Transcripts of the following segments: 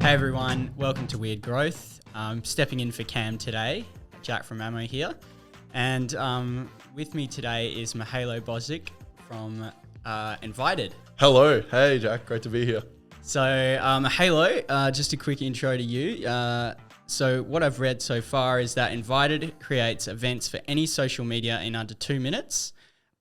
Hey everyone, welcome to Weird Growth. Stepping in for Cam today, Jack from Ammo here. And with me today is Mihailo Bozic from Envited. Hello, hey Jack, great to be here. So Mihailo, just a quick intro to you. So what I've read so far is that Envited creates events for any social media in under 2 minutes.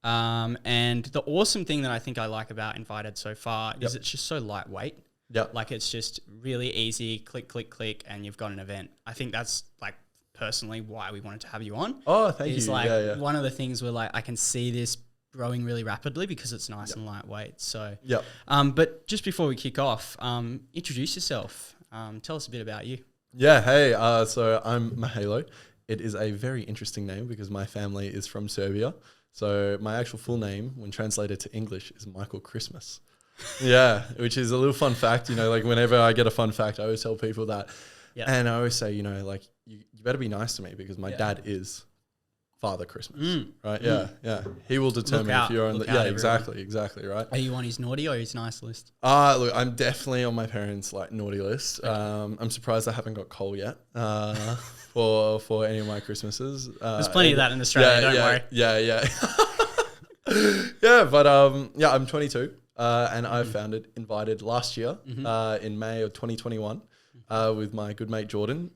And the awesome thing that I think I like about Envited so far is it's just so lightweight. Yeah. Like it's just really easy, click, and you've got an event. I think that's like personally why we wanted to have you on. Oh, thank you. It's like yeah. one of the things where like I can see this growing really rapidly because it's nice and lightweight. So, but just before we kick off, introduce yourself. Tell us a bit about you. Yeah, hey, so I'm Mihailo. It is a very interesting name because my family is from Serbia. So my actual full name, when translated to English, is Michael Christmas. Yeah, which is a little fun fact, like whenever I get a fun fact, I always tell people that. Yeah. And I always say, like, you better be nice to me because my dad is Father Christmas, right? Yeah. He will determine if you're on the... Yeah, exactly, right? Are you on his naughty or his nice list? Look, I'm definitely on my parents' like naughty list. Okay. I'm surprised I haven't got coal yet for any of my Christmases. There's plenty of that in Australia, don't worry. Yeah. Yeah, but I'm 22. And I founded Envited last year in May of 2021 with my good mate Jordan,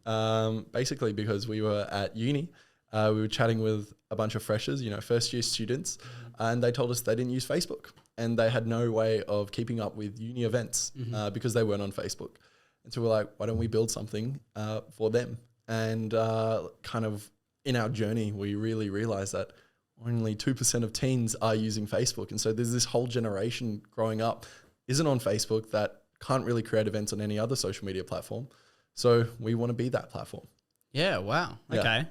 basically because we were at uni. We were chatting with a bunch of freshers, first year students, and they told us they didn't use Facebook and they had no way of keeping up with uni events because they weren't on Facebook. And so we're like, why don't we build something for them? And kind of in our journey, we really realized that only 2% of teens are using Facebook. And so there's this whole generation growing up isn't on Facebook that can't really create events on any other social media platform. So we want to be that platform. Yeah, wow. Okay.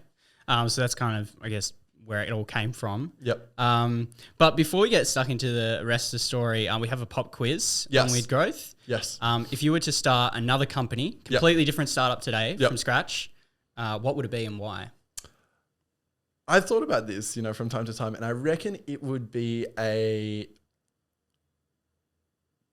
So that's kind of, I guess, where it all came from. Yep. But before we get stuck into the rest of the story, we have a pop quiz on Weird Growth. Yes. If you were to start another company, completely different startup today from scratch, what would it be and why? I've thought about this, from time to time, and I reckon it would be a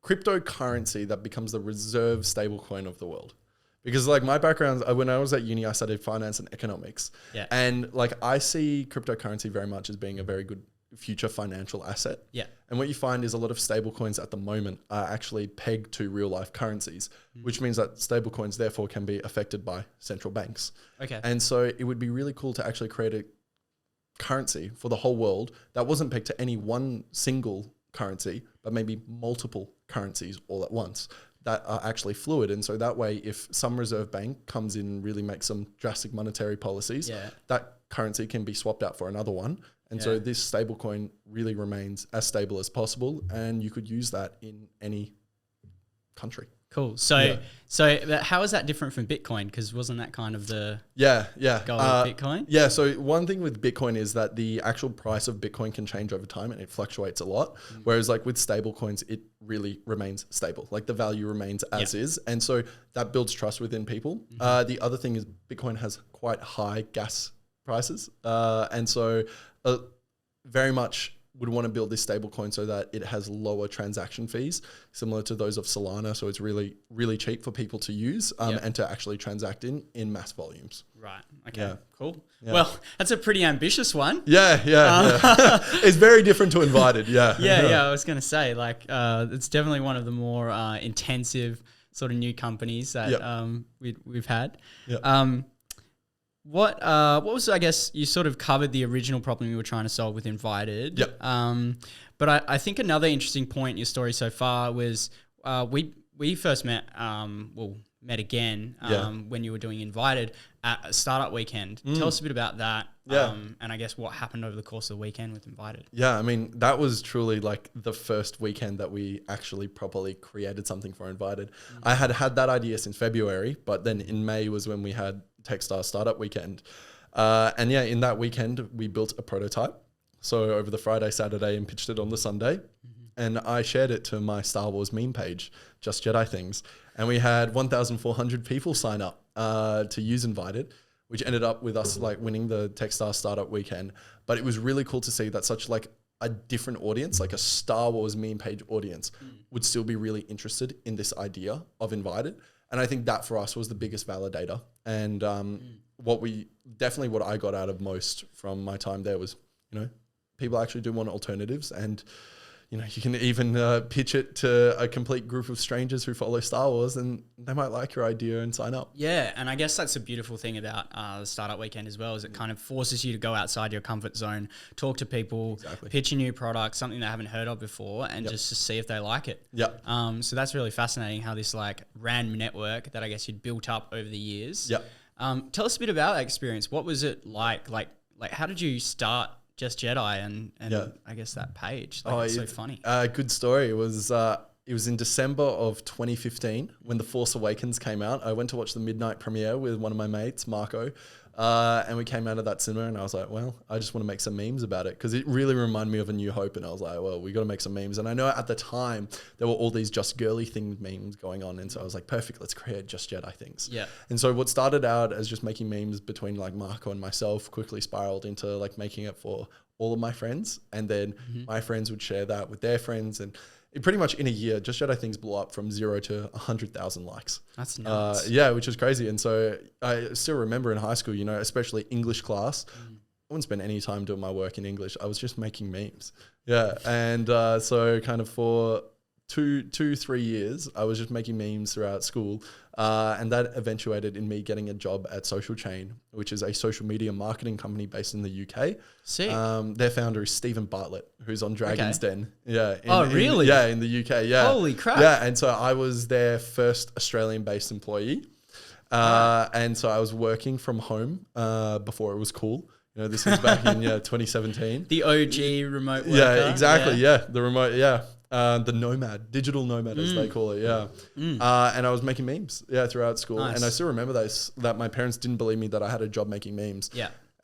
cryptocurrency that becomes the reserve stablecoin of the world. Because like my background, when I was at uni, I studied finance and economics. Yeah. And like I see cryptocurrency very much as being a very good future financial asset. Yeah. And what you find is a lot of stablecoins at the moment are actually pegged to real life currencies, which means that stablecoins therefore can be affected by central banks. Okay. And so it would be really cool to actually create a currency for the whole world that wasn't pegged to any one single currency, but maybe multiple currencies all at once that are actually fluid. And so that way, if some reserve bank comes in and really makes some drastic monetary policies, that currency can be swapped out for another one. And so this stable coin really remains as stable as possible. And you could use that in any country. Cool. So how is that different from Bitcoin? Because wasn't that kind of the goal of Bitcoin? Yeah. So one thing with Bitcoin is that the actual price of Bitcoin can change over time and it fluctuates a lot. Whereas like with stable coins, it really remains stable. Like the value remains as is. And so that builds trust within people. The other thing is Bitcoin has quite high gas prices. And so very much would want to build this stable coin so that it has lower transaction fees, similar to those of Solana. So it's really, really cheap for people to use and to actually transact in mass volumes. Right. Okay. Yeah. Cool. Yeah. Well, that's a pretty ambitious one. Yeah. It's very different to Envited. Yeah. I was going to say, like, it's definitely one of the more intensive sort of new companies that we've had. Yeah. What was, I guess, you sort of covered the original problem you were trying to solve with Envited. Yep. But I think another interesting point in your story so far was we first met again when you were doing Envited at a startup weekend. Tell us a bit about that and I guess what happened over the course of the weekend with Envited. Yeah, I mean, that was truly like the first weekend that we actually properly created something for Envited. I had that idea since February, but then in May was when we had TechStars startup weekend. In that weekend, we built a prototype. So over the Friday, Saturday, and pitched it on the Sunday. And I shared it to my Star Wars meme page, Just Jedi Things. And we had 1,400 people sign up to use Envited, which ended up with us like winning the TechStars startup weekend. But it was really cool to see that such like a different audience, like a Star Wars meme page audience, would still be really interested in this idea of Envited. And I think that for us was the biggest validator. And what I got out of most from my time there was, people actually do want alternatives, and you can even pitch it to a complete group of strangers who follow Star Wars, and they might like your idea and sign up. Yeah, and I guess that's a beautiful thing about the Startup Weekend as well, is it kind of forces you to go outside your comfort zone, talk to people, pitch a new product, something they haven't heard of before, and just to see if they like it. Yeah. So that's really fascinating how this like random network that I guess you'd built up over the years. Yeah. Tell us a bit about that experience. What was it like? Like how did you start Just Jedi and I guess that page? It's so funny. Good story. It was in December of 2015 when The Force Awakens came out. I went to watch the midnight premiere with one of my mates, Marco, and we came out of that cinema and I was like, well, I just want to make some memes about it because it really reminded me of A New Hope, and I was like, well, we got to make some memes. And I know at the time there were all these Just Girly themed memes going on, and so I was like, perfect, let's create Just Jedi Things. Yeah. And so what started out as just making memes between like Marco and myself quickly spiraled into like making it for all of my friends, and then my friends would share that with their friends, and it pretty much in a year, Just Jedi Things blew up from 0 to 100,000 likes. That's nuts. Which is crazy. And so I still remember in high school, especially English class, I wouldn't spend any time doing my work in English. I was just making memes. Yeah. And so kind of for 3 years, I was just making memes throughout school. And that eventuated in me getting a job at Social Chain, which is a social media marketing company based in the UK. Sick. Their founder is Stephen Bartlett, who's on Dragon's Den. Yeah. Really? In the UK. Yeah. Holy crap. Yeah. And so I was their first Australian-based employee. And so I was working from home before it was cool. This was back in 2017. The OG remote worker. Yeah, exactly. Yeah. The remote. Yeah. The nomad, digital nomad as they call it, and I was making memes, throughout school, and I still remember that my parents didn't believe me that I had a job making memes,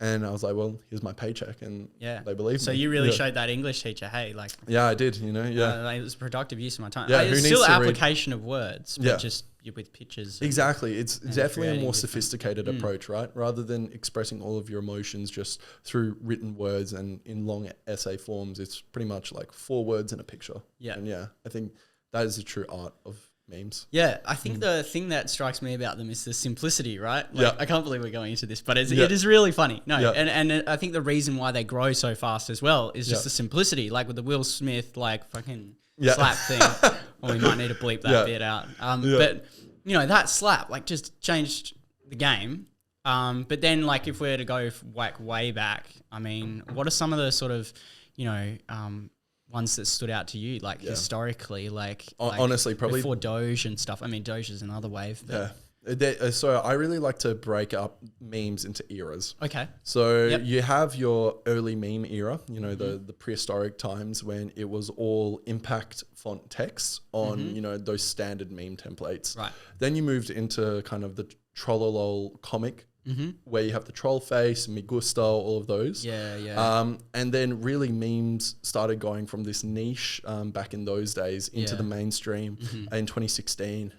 and I was like, well, here's my paycheck, and they believed me. So you really showed that English teacher, hey, like, I did, it was a productive use of my time. Yeah, It's still application of words, but just with pictures. Exactly, it's definitely a more sophisticated approach, right? Rather than expressing all of your emotions just through written words and in long essay forms, it's pretty much like 4 words and a picture. Yeah, and I think that is the true art of memes. Yeah, I think the thing that strikes me about them is the simplicity, right? Like, I can't believe we're going into this, but it is really funny. No, and I think the reason why they grow so fast as well is just the simplicity, like with the Will Smith, like fucking slap thing. Well, we might need to bleep that bit out. But, that slap, like, just changed the game. But then, like, if we're to go like way back, I mean, what are some of the sort of, ones that stood out to you, like historically, like honestly, probably before Doge and stuff. I mean, Doge is another wave. But so I really like to break up memes into eras. Okay. So you have your early meme era, the prehistoric times when it was all impact font text on, those standard meme templates. Right. Then you moved into kind of the Trollolol comic, where you have the troll face, Me Gusta, all of those. And then really memes started going from this niche back in those days into the mainstream in 2016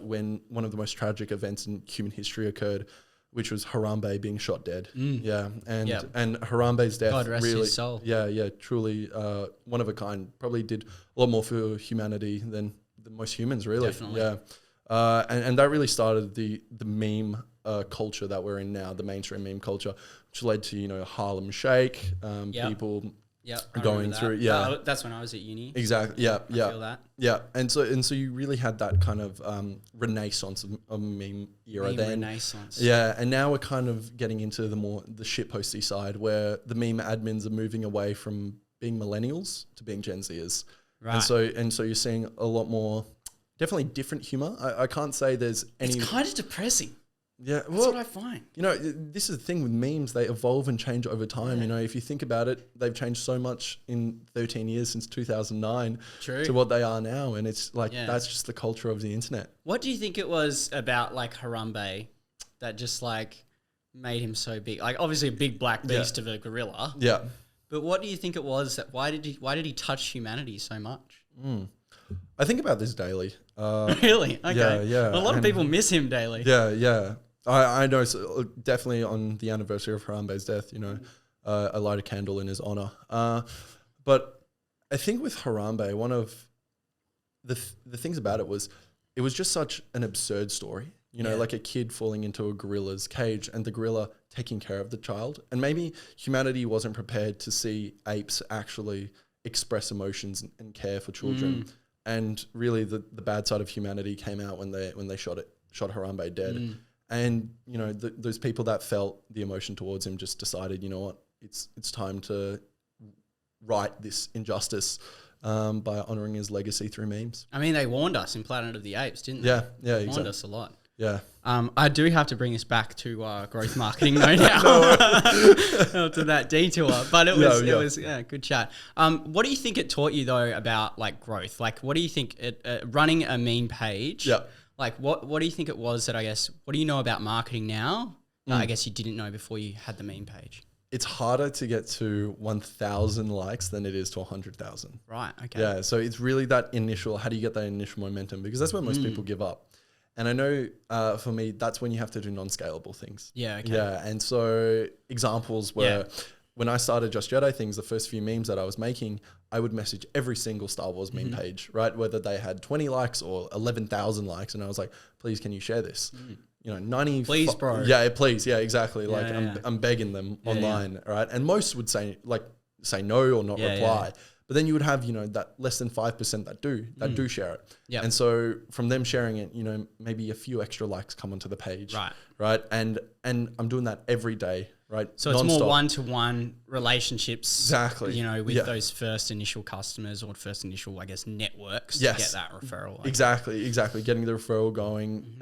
when one of the most tragic events in human history occurred, which was Harambe being shot dead. And Harambe's death, God rest really, his soul. Truly one of a kind. Probably did a lot more for humanity than most humans, really. Definitely. And that really started the meme culture that we're in now, the mainstream meme culture, which led to Harlem Shake, people going through. That's when I was at uni. Exactly. I feel that. And so you really had that kind of renaissance of meme era then. Renaissance. Yeah, and now we're kind of getting into the shitposty side, where the meme admins are moving away from being millennials to being Gen Zers. Right. And so you're seeing a lot more. Definitely different humor. I can't say there's any. It's kind of depressing. Yeah, that's what I find. This is the thing with memes; they evolve and change over time. If you think about it, they've changed so much in 13 years since 2009 to what they are now, and it's like that's just the culture of the internet. What do you think it was about like Harambe that just like made him so big? Like obviously a big black beast of a gorilla. Yeah. But what do you think it was that why did he touch humanity so much? I think about this daily. Really? Okay. Yeah. A lot of people miss him daily. Yeah. I know. So definitely on the anniversary of Harambe's death, I light a candle in his honor. But I think with Harambe, one of the things about it was it was just such an absurd story. You know, like a kid falling into a gorilla's cage and the gorilla taking care of the child. And maybe humanity wasn't prepared to see apes actually express emotions and care for children. And really the bad side of humanity came out when they shot Harambe dead. And, you know, those people that felt the emotion towards him just decided, you know what, it's time to right this injustice by honoring his legacy through memes. I mean, they warned us in Planet of the Apes, didn't they? Yeah, They warned us a lot. Yeah. I do have to bring us back to growth marketing though now to that detour, but it was good chat. What do you think it taught you though about like growth? Like, what do you think running a meme page? Yeah. Like, what do you think it was that what do you know about marketing now that I guess you didn't know before you had the meme page? It's harder to get to 1,000 likes than it is to 100,000. Right. Okay. Yeah. So it's really that initial. How do you get that initial momentum? Because that's where most people give up. And I know for me, that's when you have to do non-scalable things. Yeah. Okay. Yeah. And so examples were when I started Just Jedi Things, the first few memes that I was making, I would message every single Star Wars meme page, right? Whether they had 20 likes or 11,000 likes. And I was like, please, can you share this? You know, 90. Please, bro. Yeah, please. Yeah, exactly. Yeah, like I'm begging them online, right? And most would say no or not reply. Yeah. But then you would have, you know, that less than 5% that do share it. Yeah. And so from them sharing it, you know, maybe a few extra likes come onto the page. Right. Right. And I'm doing that every day. Right. So it's more one-to-one relationships. Exactly. You know, with those first initial customers or first initial, I guess, networks to get that referral. Exactly. Getting the referral going,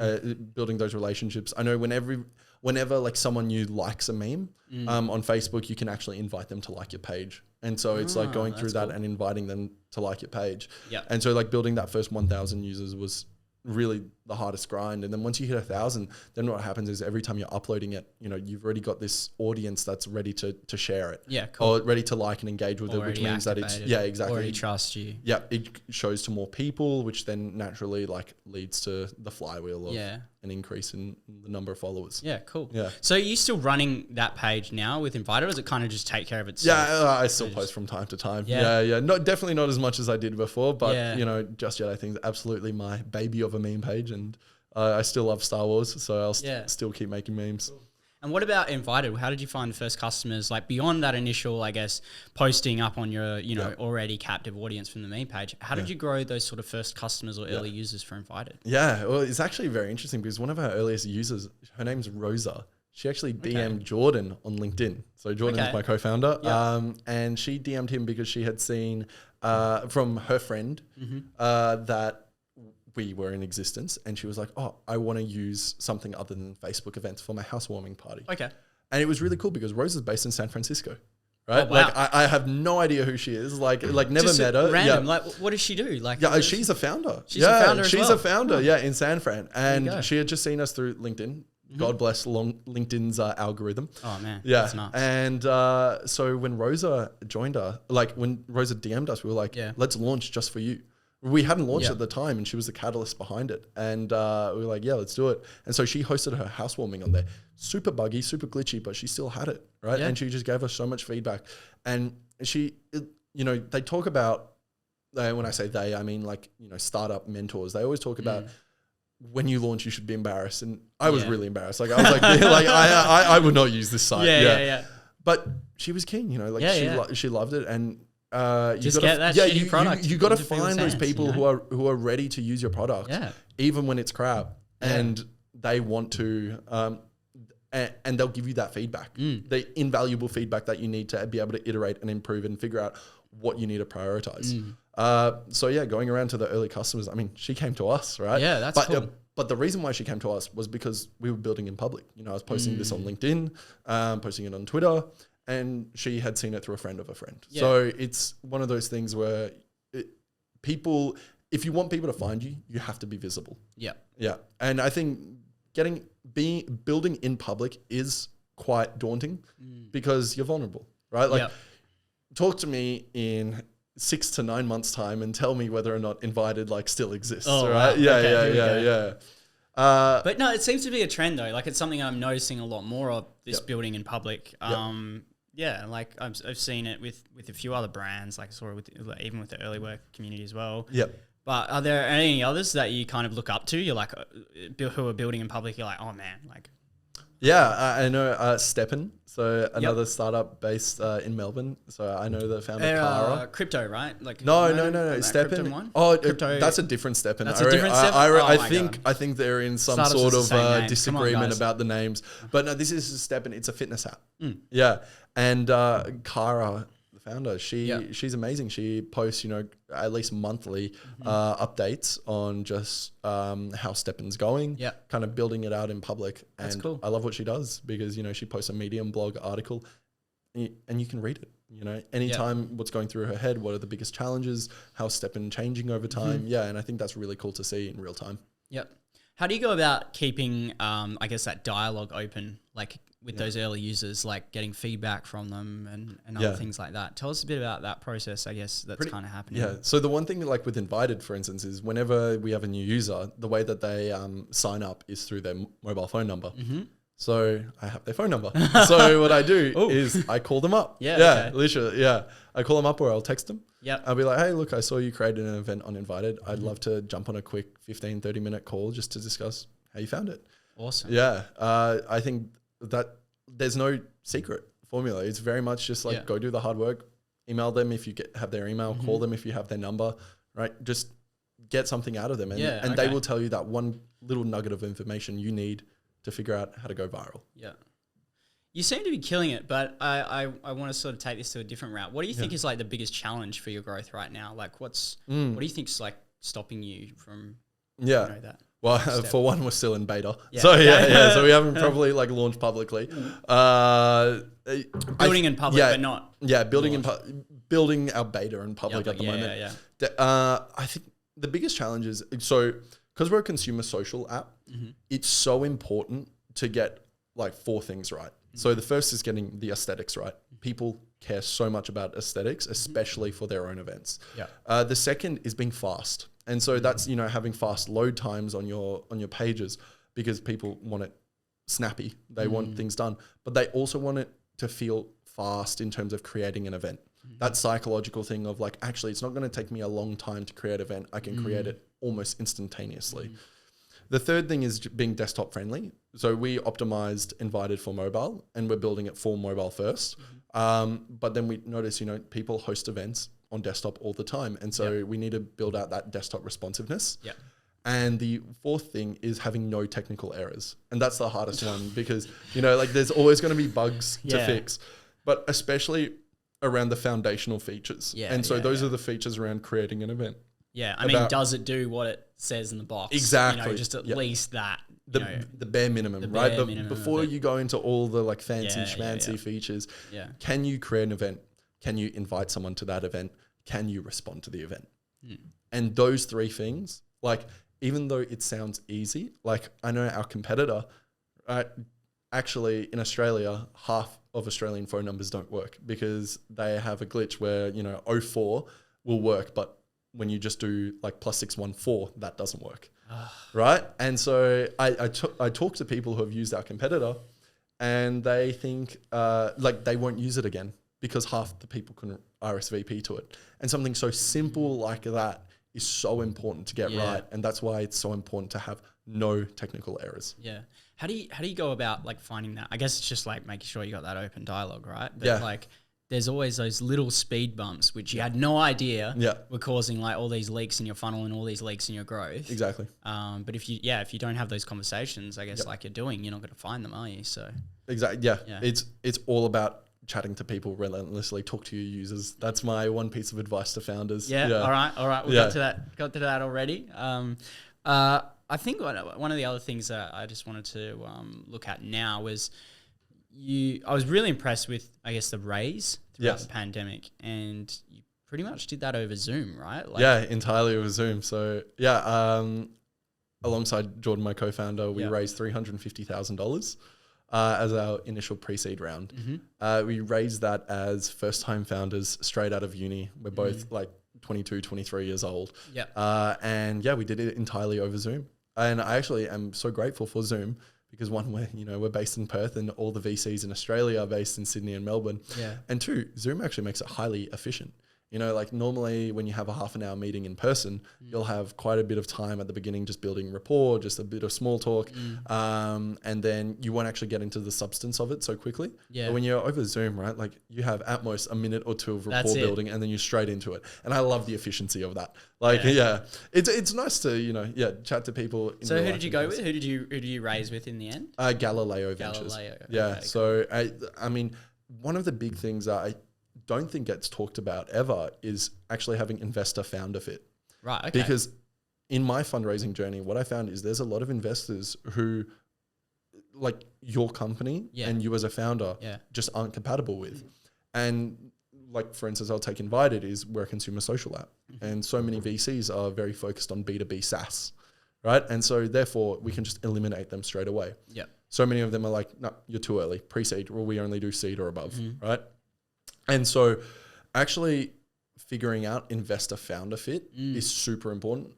building those relationships. I know whenever like someone new likes a meme on Facebook, you can actually invite them to like your page. And so it's like going through that and inviting them to like your page. Yeah. And so like building that first 1,000 users was really the hardest grind. And then once you hit 1,000, then what happens is every time you're uploading it, you know, you've already got this audience that's ready to share it. Yeah, cool. Or ready to like and engage with it, which means that it's, exactly. Already trust you. Yeah, it shows to more people, which then naturally like leads to the flywheel of an increase in the number of followers. Yeah, cool. Yeah. So are you still running that page now with Envited, or does it kind of just take care of itself? Yeah, I still post from time to time. Yeah. Definitely not as much as I did before, but you know, Just Jedi Things, absolutely my baby of a meme page, and I still love Star Wars, so I'll still keep making memes. Cool. And what about Envited? How did you find the first customers, like beyond that initial, I guess, posting up on your, you know, already captive audience from the main page? How did you grow those sort of first customers or early users for Envited? Yeah, well, it's actually very interesting because one of our earliest users, her name's Rosa. She actually DM'd Jordan on LinkedIn. So Jordan is my co-founder. And she DM'd him because she had seen from her friend that we were in existence, and she was like, oh, I want to use something other than Facebook events for my housewarming party. Okay. And it was really cool because Rose is based in San Francisco, right? Oh, wow. Like I have no idea who she is, like never just met her. Random. Like what does she do? Like she's a founder. She's a founder as well. She's a founder, in San Fran. And she had just seen us through LinkedIn. God bless LinkedIn's algorithm. Oh man. Yeah. That's nuts. And so when Rosa joined us, like when Rosa DM'd us, we were like, let's launch just for you. We hadn't launched at the time, and she was the catalyst behind it. And we were like, let's do it. And so she hosted her housewarming on there. Super buggy, super glitchy, but she still had it, right? Yeah. And she just gave us so much feedback. And they talk about, when I say they, I mean like, you know, startup mentors. They always talk about when you launch, you should be embarrassed. And I was really embarrassed. Like I was like, I would not use this site. Yeah. But she was keen, you know, like she loved it. And you got to find those people who are ready to use your product, even when it's crap, and they want to, and they'll give you that feedback, the invaluable feedback that you need to be able to iterate and improve and figure out what you need to prioritize. Going around to the early customers, I mean, she came to us, right? Yeah, that's cool. But the reason why she came to us was because we were building in public. You know, I was posting this on LinkedIn, posting it on Twitter. And she had seen it through a friend of a friend. Yeah. So it's one of those things where if you want people to find you, you have to be visible. Yeah. Yeah. And I think building in public is quite daunting because you're vulnerable, right? Like talk to me in 6 to 9 months time and tell me whether or not Envited like still exists. Right? Wow. Yeah. But no, it seems to be a trend though. Like it's something I'm noticing a lot more of, this building in public. Yeah, like I've seen it with a few other brands, like I saw it even with the early work community as well. Yep. But are there any others that you kind of look up to? You're like, who are building in public? You're like, oh man, like. Yeah, I know Steppen, so another startup based in Melbourne. So I know the founder, Kara. Crypto, right? Like no, Steppen. Oh, that's a different Steppen. That's a different Steppen? I think they're in some Startups sort of disagreement about the names. But no, this is Steppen. It's a fitness app. Yeah, and Kara, the founder, she's amazing. She posts, at least monthly updates on just how Steppen's going, kind of building it out in public. That's and cool. I love what she does because, she posts a Medium blog article and you can read it, anytime what's going through her head, what are the biggest challenges, how's Steppen changing over time. Yeah. And I think that's really cool to see in real time. Yep. How do you go about keeping, I guess, that dialogue open, like with those early users, like getting feedback from them and other things like that? Tell us a bit about that process, I guess, that's kind of happening. Yeah. So the one thing like with Envited, for instance, is whenever we have a new user, the way that they sign up is through their mobile phone number. So I have their phone number. So what I do is I call them up. Literally. Yeah. I call them up or I'll text them. I'll be like, hey, look, I saw you created an event on Envited. I'd love to jump on a quick 15, 30-minute call just to discuss how you found it. Awesome. Yeah. I think that there's no secret formula. It's very much just like go do the hard work, email them if you have their email, call them if you have their number, right? Just get something out of them. And they will tell you that one little nugget of information you need to figure out how to go viral. Yeah. You seem to be killing it, but I want to sort of take this to a different route. What do you think is like the biggest challenge for your growth right now? Like what do you think's like stopping you from that? Well, for one, we're still in beta. So so we haven't probably like launched publicly. Building in public, but not. Yeah, building our beta in public at the moment. I think the biggest challenge is, so because we're a consumer social app, it's so important to get like 4 things right. So the first is getting the aesthetics right. People care so much about aesthetics, especially for their own events. The second is being fast. And so that's, having fast load times on your pages because people want it snappy. They want things done, but they also want it to feel fast in terms of creating an event. That psychological thing of like, actually, it's not going to take me a long time to create an event. I can create it almost instantaneously. The third thing is being desktop friendly. So we optimized Envited for mobile and we're building it for mobile first. But then we noticed, people host events on desktop all the time. And so we need to build out that desktop responsiveness. And the fourth thing is having no technical errors. And that's the hardest one because, like there's always going to be bugs to fix, but especially around the foundational features. And so those are the features around creating an event. I mean, does it do what it says in the box? Exactly. Just at least that. The bare minimum, right? Before you go into all the like fancy schmancy features, can you create an event? Can you invite someone to that event? Can you respond to the event? And those 3 things, like, even though it sounds easy, like I know our competitor, actually in Australia, half of Australian phone numbers don't work because they have a glitch where, 04 will work, but when you just do like +614, that doesn't work. Right. And so I talk to people who have used our competitor and they think like they won't use it again because half the people couldn't RSVP to it. And something so simple like that is so important to get right. And that's why it's so important to have no technical errors. How do you go about like finding that? I guess it's just like making sure you got that open dialogue, right? But like there's always those little speed bumps which you had no idea were causing like all these leaks in your funnel and all these leaks in your growth. Exactly. But if you don't have those conversations, I guess like you're not going to find them, are you? So exactly. Yeah. It's all about chatting to people relentlessly. Talk to your users. That's my one piece of advice to founders. All right. We got to that already. I think one of the other things that I just wanted to look at now was I was really impressed with, I guess, the raise throughout the pandemic, and you pretty much did that over Zoom, right? Like, entirely over Zoom. So alongside Jordan, my co-founder, we raised $350,000 as our initial pre-seed round. We raised that as first-time founders straight out of uni. We're both like 22, 23 years old. And we did it entirely over Zoom. And I actually am so grateful for Zoom because one, we're based in Perth and all the VCs in Australia are based in Sydney and Melbourne. And 2, Zoom actually makes it highly efficient. Like normally when you have a half an hour meeting in person, you'll have quite a bit of time at the beginning just building rapport, just a bit of small talk. And then you won't actually get into the substance of it so quickly. Yeah. But when you're over Zoom, right, like you have at most a minute or two of rapport building and then you're straight into it. And I love the efficiency of that. Like, it's nice to, chat to people. So who did you go with? Who did you raise with in the end? Galileo Ventures. Yeah. Okay, so I mean, one of the big things that I don't think gets talked about ever is actually having investor founder fit. Right. Okay. Because in my fundraising journey, what I found is there's a lot of investors who like your company and you as a founder just aren't compatible with. And like, for instance, I'll take Envited is we're a consumer social app. And so many VCs are very focused on B2B SaaS, right? And so therefore we can just eliminate them straight away. Yeah. So many of them are like, no, you're too early, pre-seed, or we only do seed or above, right? And so actually figuring out investor founder fit is super important,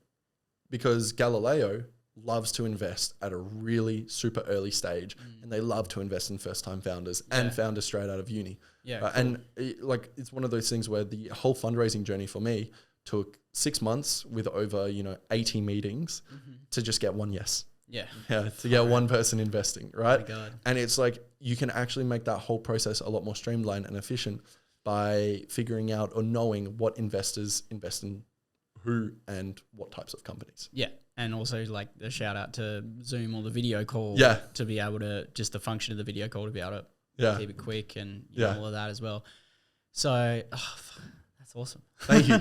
because Galileo loves to invest at a really super early stage and they love to invest in first time founders and founders straight out of uni. Yeah. Cool. And it's one of those things where the whole fundraising journey for me took 6 months with over, 80 meetings to just get one yes. Yeah, to get one person investing, right? Oh my God. And it's like you can actually make that whole process a lot more streamlined and efficient by figuring out or knowing what investors invest in who and what types of companies. Yeah, and also like the shout out to Zoom or the video call to be able to, just the function of the video call to be able to keep it quick and all of that as well. So that's awesome. Thank you.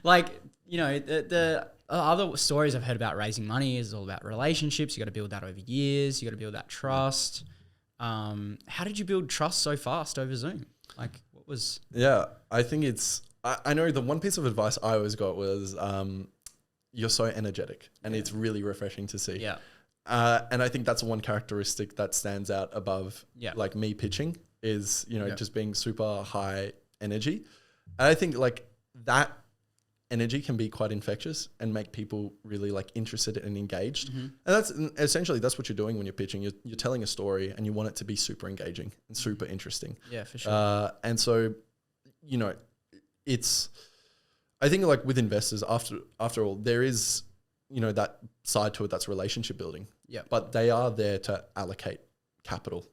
Like, the other stories I've heard about raising money is all about relationships. You got to build that over years. You got to build that trust. How did you build trust so fast over Zoom? Like, what was? Yeah, I think I know the one piece of advice I always got was, you're so energetic and it's really refreshing to see. Yeah. And I think that's one characteristic that stands out above like me pitching is, just being super high energy. And I think like that energy can be quite infectious and make people really like interested and engaged. And that's what you're doing when you're pitching. You're telling a story and you want it to be super engaging and super interesting. Yeah, for sure. And so, I think like with investors, after all, there is, that side to it that's relationship building. Yeah. But they are there to allocate capital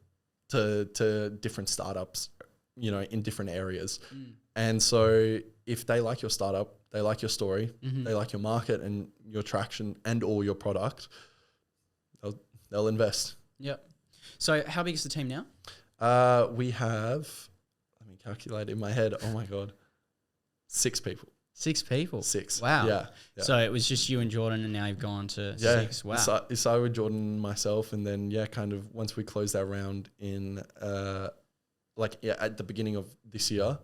to different startups, in different areas. And so if they like your startup, they like your story, they like your market and your traction and or your product, they'll invest. Yep. So how big is the team now? We have, let me calculate in my head. Oh my God. 6 people. 6 people? 6. Wow. Yeah. So it was just you and Jordan and now you've gone to 6. Wow. So it started with Jordan and myself, and then kind of once we closed our round in at the beginning of this year,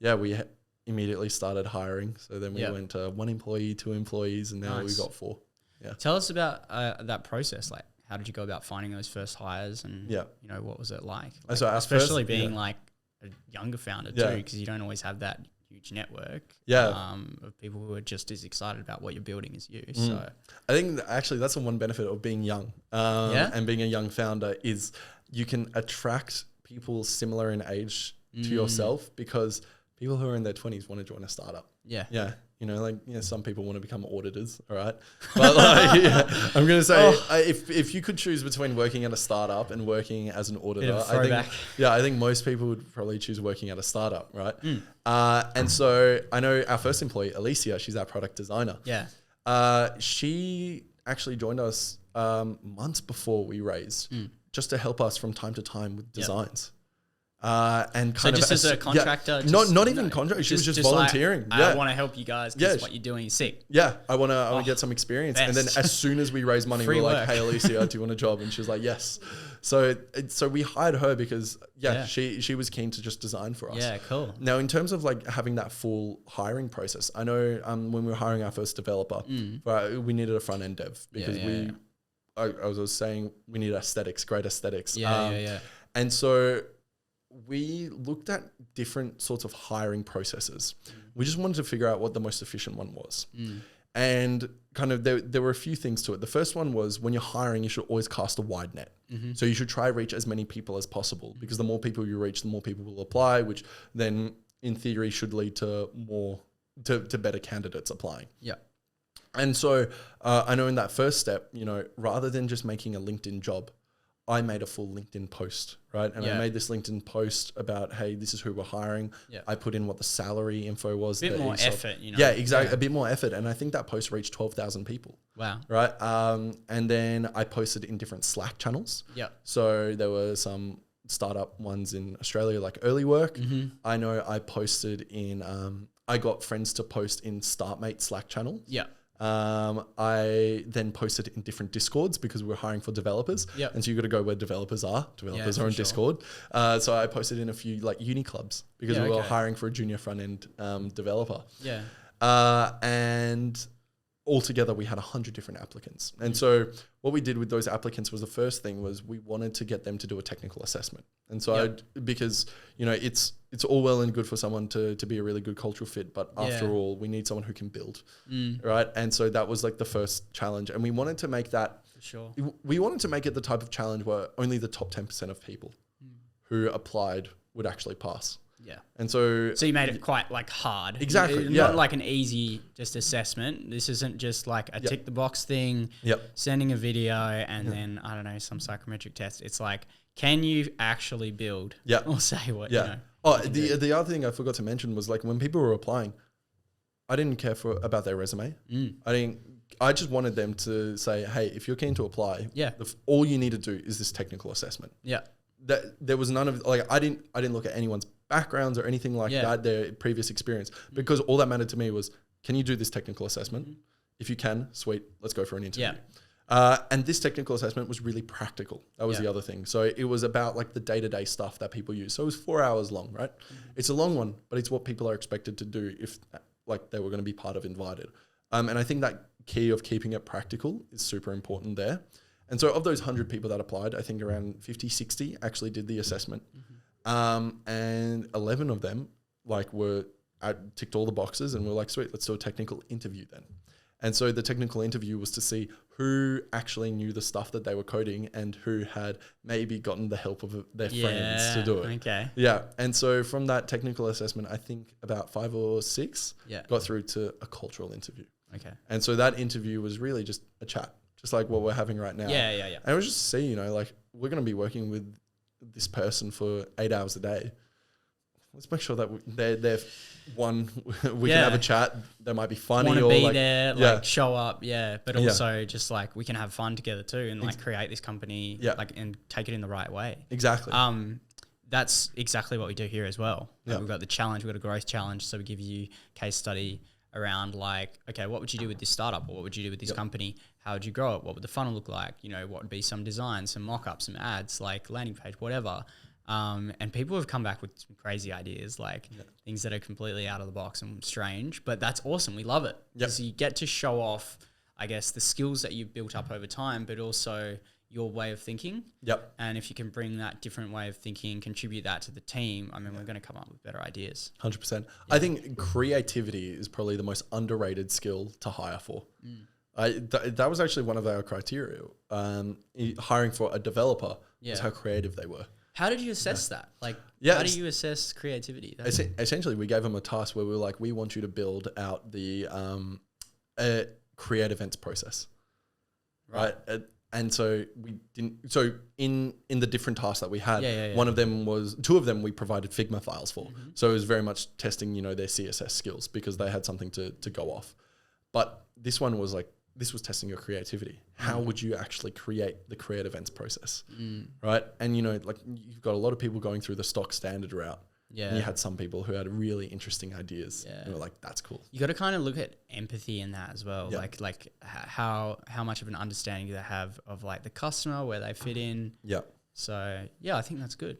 we immediately started hiring. So then we went to 1 employee, 2 employees, and now we've got 4. Yeah. Tell us about that process. Like, how did you go about finding those first hires, and what was it like? So especially being like a younger founder too, because you don't always have that huge network of people who are just as excited about what you're building as you. So I think actually that's the one benefit of being young and being a young founder is you can attract people similar in age to yourself, because people who are in their 20s want to join a startup. Yeah. Some people want to become auditors, all right? But I'm going to say if you could choose between working at a startup and working as an auditor, I think most people would probably choose working at a startup, right? And so I know our first employee, Alicia, she's our product designer. Yeah. She actually joined us months before we raised, just to help us from time to time with designs. And kind just as a contractor, not even contract. She was just volunteering. Like, I want to help you guys because what you're doing is sick. Yeah, I want to get some experience. Best. And then as soon as we raised money, we were like, "Hey, Alicia, do you want a job?" And she was like, "Yes." So we hired her because she was keen to just design for us. Yeah, cool. Now, in terms of like having that full hiring process, I know when we were hiring our first developer, we needed a front end dev because I was saying we need great aesthetics. And so we looked at different sorts of hiring processes. We just wanted to figure out what the most efficient one was. And kind of there were a few things to it. The first one was when you're hiring, you should always cast a wide net. So you should try reach as many people as possible, because the more people you reach, the more people will apply, which then in theory should lead to more, to better candidates applying. Yeah. And so I know in that first step, you know, rather than just making a LinkedIn job, I made a full LinkedIn post, right? And I made this LinkedIn post about, hey, this is who we're hiring. Yeah. I put in what the salary info was. A bit more effort, you know. Yeah, exactly. Yeah. A bit more effort. And I think that post reached 12,000 people. Wow. Right. And then I posted in different Slack channels. Yeah. So there were some startup ones in Australia, like Early Work. Mm-hmm. I know I posted in, I got friends to post in StartMate Slack channel. Yeah. I then posted in different Discords because we were hiring for developers. Yep. And so you got to go where developers are. Developers are in Discord. So I posted in a few like uni clubs because we were hiring for a junior front end developer. Yeah. And altogether we had 100 different applicants. And so what we did with those applicants was the first thing was we wanted to get them to do a technical assessment. And so because, you know, it's all well and good for someone to be a really good cultural fit, but after all, we need someone who can build, right? And so that was like the first challenge. And we wanted to make that, we wanted to make it the type of challenge where only the top 10% of people who applied would actually pass. Yeah. And so you made it quite like hard. Exactly. Not like an easy just assessment. This isn't just like a tick the box thing, sending a video and then, I don't know, some psychometric test. It's like, can you actually build or say what, you know? Oh, the other thing I forgot to mention was like when people were applying, I didn't care about their resume. I just wanted them to say, hey, if you're keen to apply, all you need to do is this technical assessment. Yeah. That there was none of like I didn't look at anyone's backgrounds or anything like that, their previous experience, because all that mattered to me was, can you do this technical assessment? If you can, sweet, let's go for an interview. And this technical assessment was really practical. That was the other thing. So it was about like the day-to-day stuff that people use. So it was 4 hours long, right? It's a long one, but it's what people are expected to do if like they were going to be part of Invited. And I think that key of keeping it practical is super important there. And so of those 100 people that applied, I think around 50, 60 actually did the assessment. And 11 of them ticked all the boxes and we were like, sweet, let's do a technical interview then. And so the technical interview was to see who actually knew the stuff that they were coding and who had maybe gotten the help of their friends to do it. Okay. Yeah. And so from that technical assessment, I think about 5 or 6 got through to a cultural interview. Okay. And so that interview was really just a chat, just like what we're having right now. Yeah. And it was just to see, you know, like we're going to be working with this person for 8 hours a day. Let's make sure that they're one, we can have a chat. They might be funny or be like there, like show up. But also just like we can have fun together too and like create this company like and take it in the right way. Exactly. That's exactly what we do here as well. Like we've got the challenge, we've got a growth challenge. So we give you case study around like, okay, what would you do with this startup or what would you do with this company? How would you grow it? What would the funnel look like? You know, what would be some designs, some mock-ups, some ads, like landing page, whatever. And people have come back with some crazy ideas, like things that are completely out of the box and strange, but that's awesome. We love it because you get to show off, I guess, the skills that you've built up over time, but also your way of thinking. And if you can bring that different way of thinking, contribute that to the team, I mean, we're going to come up with better ideas. 100%. I think creativity is probably the most underrated skill to hire for. That was actually one of our criteria. Hiring for a developer is how creative they were. How did you assess that? Like, how do you assess creativity? Essentially, we gave them a task where we were like, we want you to build out the create events process. Right. And so we didn't. So in the different tasks that we had, two of them we provided Figma files for. So it was very much testing, you know, their CSS skills because they had something to go off. But this one was like, this was testing your creativity. How would you actually create the create events process, right? And, you know, like you've got a lot of people going through the stock standard route. And you had some people who had really interesting ideas. And we're like, that's cool. You got to kind of look at empathy in that as well. Like how much of an understanding do they have of like the customer, where they fit in. So I think that's good.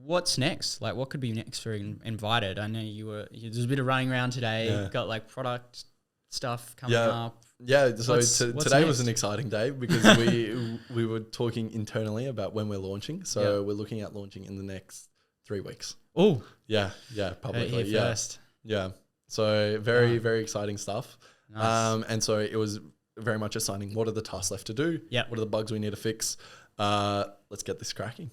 What's next? Like what could be next for Envited? I know there's a bit of running around today. Got like product stuff coming up. So today was an exciting day because we were talking internally about when we're launching. So we're looking at launching in the next 3 weeks. Oh, publicly. First. So very exciting stuff. Nice. And so it was very much assigning what are the tasks left to do? What are the bugs we need to fix? Let's get this cracking.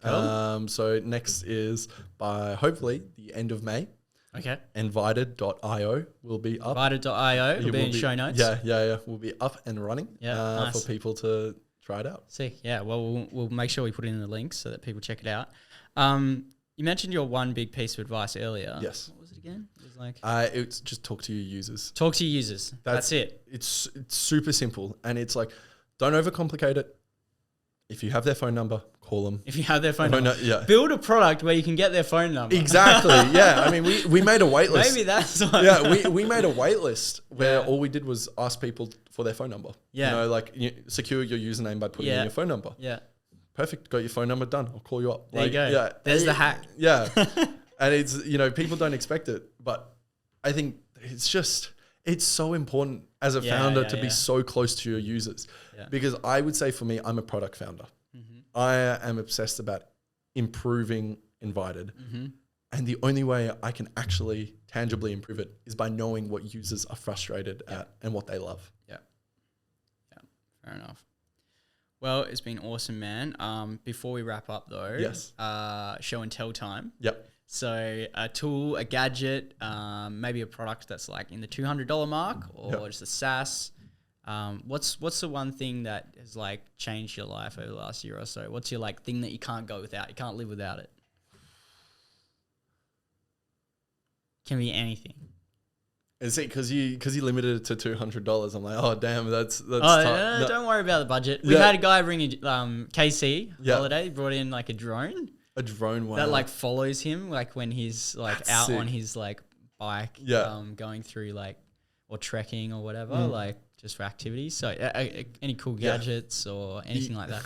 Cool. So next is by hopefully the end of May. Okay. Envited.io will be up. Envited.io will be in show notes. Yeah. Will be up and running nice. for people to try it out. Sick. Yeah. Well, we'll make sure we put it in the links so that people check it out. You mentioned your one big piece of advice earlier. Yes. What was it again? It was like it's just talk to your users. Talk to your users. That's it. It's super simple, and it's like, don't overcomplicate it. If you have their phone number, call them. If you have their phone number, build a product where you can get their phone number. Exactly. Yeah. I mean, we made a wait list. Maybe that's what. Yeah. We made a wait list where all we did was ask people for their phone number. Yeah. You know, like secure your username by putting in your phone number. Yeah. Perfect. Got your phone number, done. I'll call you up. There you go. Yeah. There's the hack. Yeah. And it's, people don't expect it, but I think it's so important as a founder to be so close to your users. Yeah. Because I would say for me, I'm a product founder. Mm-hmm. I am obsessed about improving Envited. Mm-hmm. And the only way I can actually tangibly improve it is by knowing what users are frustrated at and what they love. Yeah. Yeah. Fair enough. Well, it's been awesome, man. Before we wrap up though, show and tell time. Yep. So a tool, a gadget, maybe a product that's like in the $200 mark or just a SaaS. What's the one thing that has like changed your life over the last year or so? What's your like thing that you can't go without? You can't live without it. Can be anything. And see, because you limited it to $200, I'm like, oh damn, that's tough. No, don't worry about the budget. We had a guy bring KC holiday, brought in like a drone. A drone, wow. That like follows him like when he's like that's out sick. On his like bike, going through like or trekking or whatever, like just for activities. So any cool gadgets or anything like that.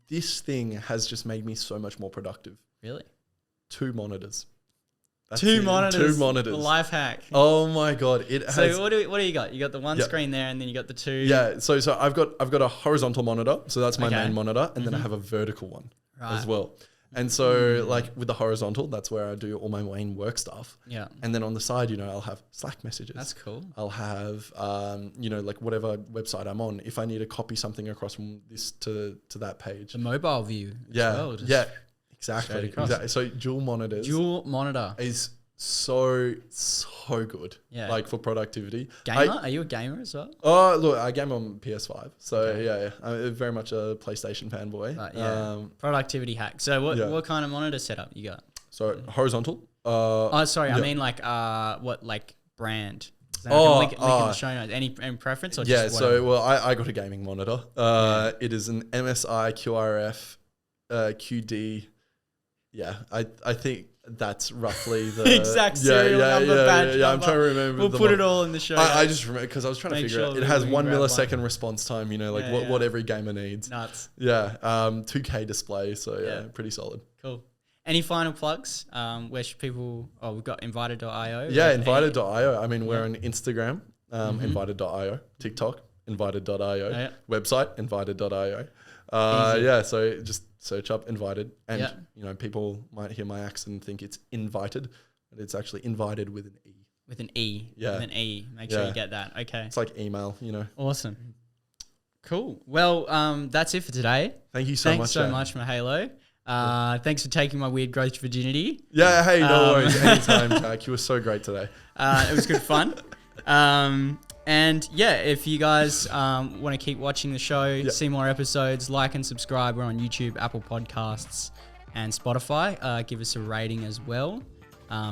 This thing has just made me so much more productive. Really? 2 monitors. That's 2 monitors. 2 monitors. The life hack. Oh my god! It has. So what do you got? You got the one screen there, and then you got the 2. Yeah. So I've got a horizontal monitor. So that's my main monitor, and then I have a vertical one as well. And so like with the horizontal, that's where I do all my main work stuff. Yeah. And then on the side, I'll have Slack messages. That's cool. I'll have like whatever website I'm on. If I need to copy something across from this to that page. The mobile view. Yeah. Exactly. So dual monitors. Dual monitor is so good. Yeah. Like for productivity. Gamer? Are you a gamer as well? Oh, look, I game on PS5. So I'm very much a PlayStation fanboy. Productivity hack. So what kind of monitor setup you got? So horizontal. I mean like what like brand? Link in the show notes. Any preference or just whatever? So I got a gaming monitor. It is an MSI QRF QD. Yeah, I think that's roughly the exact serial number, badge number. I'm trying to remember. We'll put it all in the show. I just remember because I was trying to figure out. It has 1 millisecond response time. What every gamer needs. Nuts. Yeah. 2K display. So pretty solid. Cool. Any final plugs? Where should people? Oh, we've got Envited.io. Yeah, Envited.io. I mean, we're on Instagram, Envited.io, TikTok, Envited.io, website, Envited.io. So just search up Envited, and people might hear my accent and think it's invited, but it's actually invited with an E. With an E. Yeah. With an E. Make sure you get that. Okay. It's like email, Awesome. Cool. Well, that's it for today. Thank you so much. Thanks so much, Mihailo. Thanks for taking my weird growth virginity. Yeah. Hey, no worries. Anytime, Jack. You were so great today. It was good fun. And if you guys want to keep watching the show, see more episodes, like and subscribe. We're on YouTube, Apple Podcasts, and Spotify. Give us a rating as well.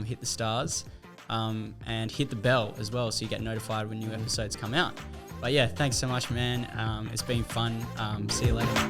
Hit the stars and hit the bell as well so you get notified when new episodes come out. But thanks so much, man. It's been fun. See you later.